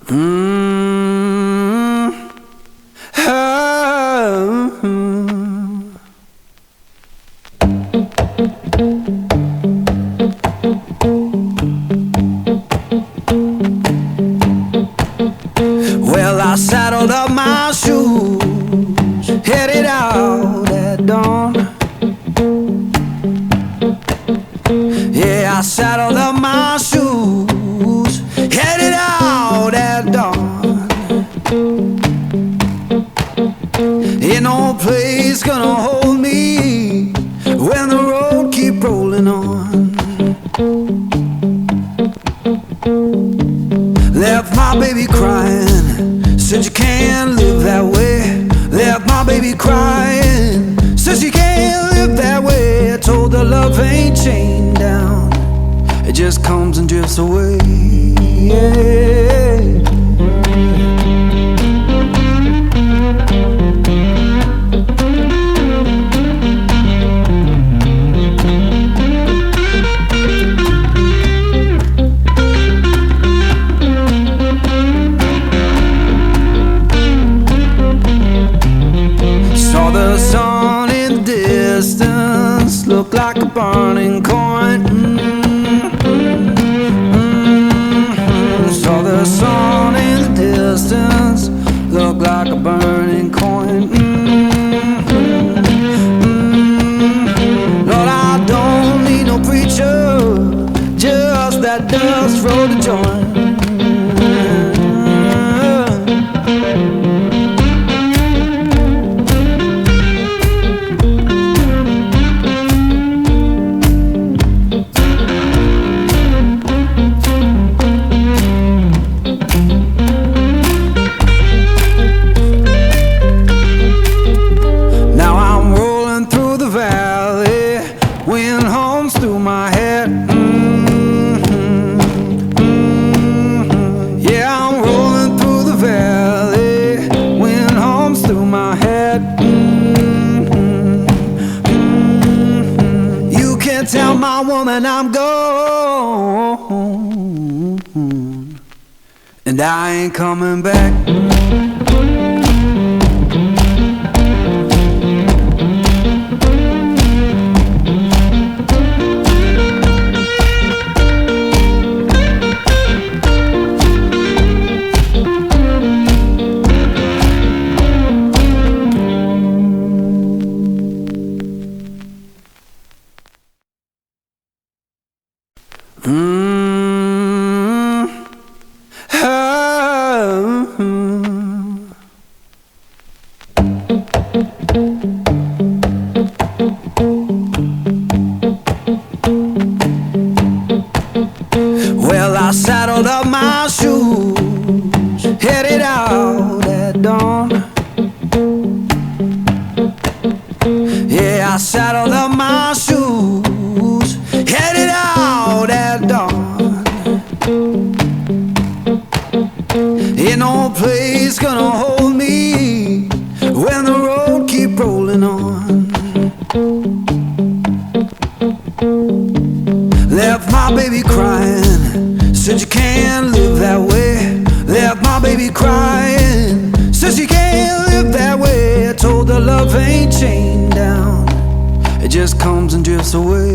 Mm. Oh. Well, I saddled up my shoes, headed out at dawn. Yeah, I saddled up my shoes, headed out at dawn. Ain't no place gonna hold me when the road keep rolling on. Left my baby crying, said you can't live that way. Left my baby crying, said you can't live that way. I told her love ain't chained down, it just comes and drifts away. Yeah. Saw the sun in the distance, looked like a burning coin. Saw the sun in the distance, looked like a burning coin. Lord, I don't need no preacher, just that dust roll to join. Through my head, yeah, I'm rolling through the valley. Wind hums through my head. You can't tell my woman I'm gone, and I ain't coming back. Well, I saddled up my shoes, headed out at dawn. Yeah, I saddled up my shoes, headed out at dawn. Ain't no place gonna hold me when the road keep rolling on. Left my baby crying, said you can't live that way. Left my baby crying, said you can't live that way. I told her love ain't chained down, it just comes and drifts away.